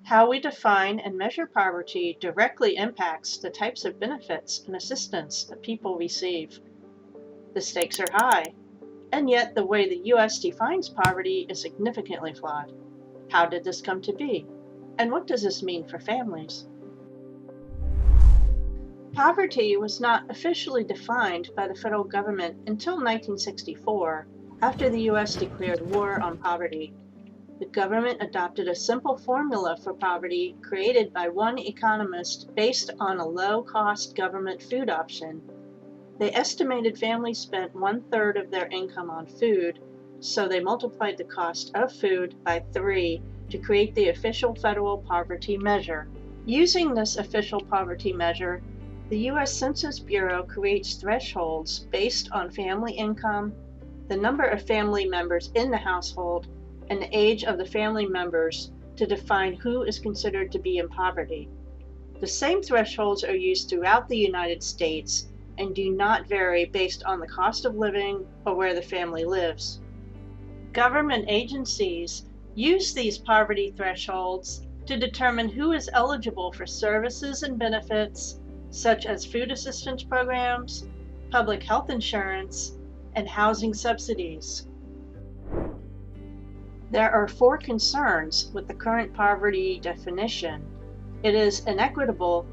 How we define and measure poverty directly impacts the types of benefits and assistance that people receive. The stakes are high, and yet the way the U.S. defines poverty is significantly flawed. How did this come to be? And what does this mean for families? Poverty was not officially defined by the federal government until 1964, after the U.S. declared war on poverty. The government adopted a simple formula for poverty created by one economist based on a low-cost government food option. They estimated families spent 1/3 of their income on food, so they multiplied the cost of food by 3 to create the official federal poverty measure. Using this official poverty measure, the U.S. Census Bureau creates thresholds based on family income, the number of family members in the household, and the age of the family members to define who is considered to be in poverty. The same thresholds are used throughout the United States and do not vary based on the cost of living or where the family lives. Government agencies use these poverty thresholds to determine who is eligible for services and benefits such as food assistance programs, public health insurance, and housing subsidies. There are 4 concerns with the current poverty definition. It is inequitable,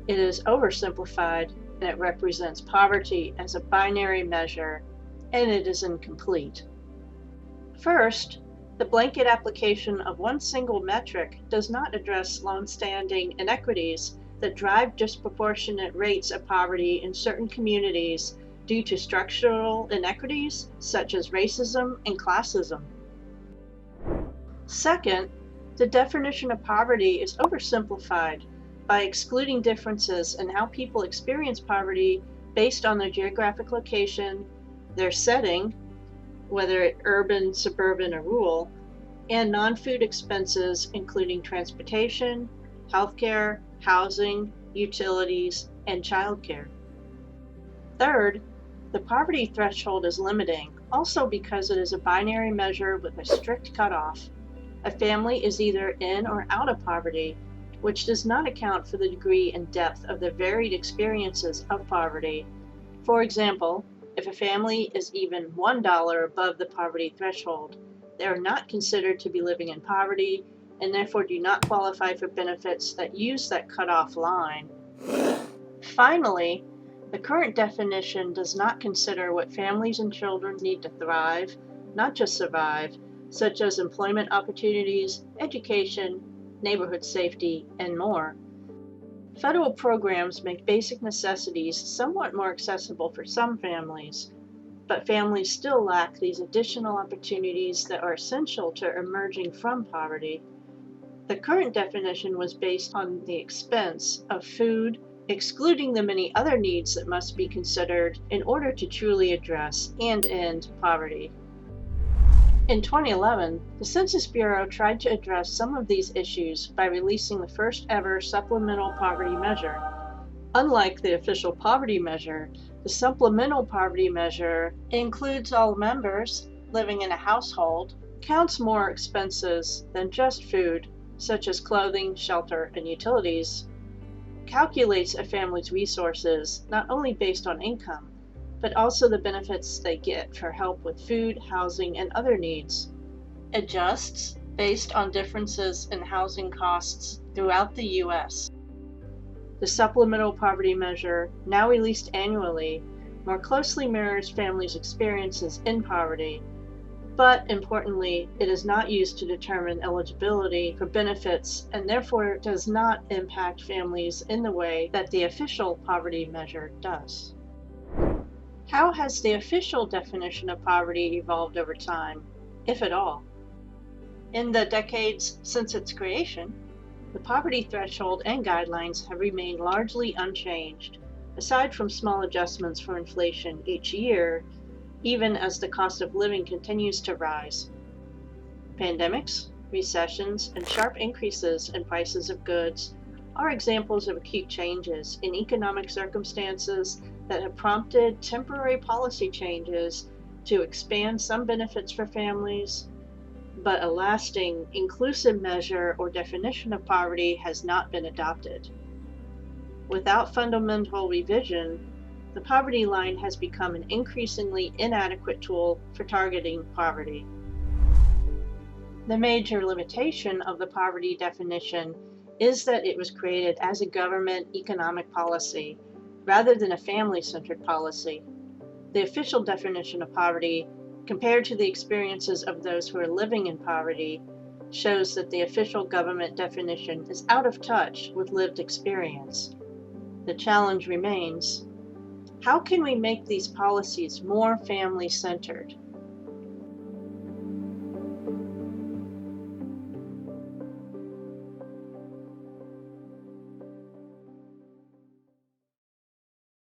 it is oversimplified, and it represents poverty as a binary measure, and it is incomplete. First, the blanket application of one single metric does not address long-standing inequities that drive disproportionate rates of poverty in certain communities due to structural inequities such as racism and classism. Second, the definition of poverty is oversimplified by excluding differences in how people experience poverty based on their geographic location, their setting, whether urban, suburban, or rural, and non-food expenses including transportation, healthcare, housing, utilities, and childcare. Third, the poverty threshold is limiting, also because it is a binary measure with a strict cutoff. A family is either in or out of poverty, which does not account for the degree and depth of the varied experiences of poverty. For example, if a family is even $1 above the poverty threshold, they are not considered to be living in poverty and therefore do not qualify for benefits that use that cutoff line. Finally, the current definition does not consider what families and children need to thrive, not just survive, such as employment opportunities, education, neighborhood safety, and more. Federal programs make basic necessities somewhat more accessible for some families, but families still lack these additional opportunities that are essential to emerging from poverty. The current definition was based on the expense of food, excluding the many other needs that must be considered in order to truly address and end poverty. In 2011, the Census Bureau tried to address some of these issues by releasing the first ever supplemental poverty measure. Unlike the official poverty measure, the supplemental poverty measure includes all members living in a household, counts more expenses than just food, such as clothing, shelter, and utilities, calculates a family's resources not only based on income, but also the benefits they get for help with food, housing, and other needs. Adjusts based on differences in housing costs throughout the U.S. The supplemental poverty measure, now released annually, more closely mirrors families' experiences in poverty, but importantly, it is not used to determine eligibility for benefits and therefore does not impact families in the way that the official poverty measure does. How has the official definition of poverty evolved over time, if at all? In the decades since its creation, the poverty threshold and guidelines have remained largely unchanged, aside from small adjustments for inflation each year, even as the cost of living continues to rise. Pandemics, recessions, and sharp increases in prices of goods are examples of acute changes in economic circumstances that have prompted temporary policy changes to expand some benefits for families, but a lasting, inclusive measure or definition of poverty has not been adopted. Without fundamental revision, the poverty line has become an increasingly inadequate tool for targeting poverty. The major limitation of the poverty definition is that it was created as a government economic policy rather than a family-centered policy. The official definition of poverty, compared to the experiences of those who are living in poverty, shows that the official government definition is out of touch with lived experience. The challenge remains: how can we make these policies more family-centered?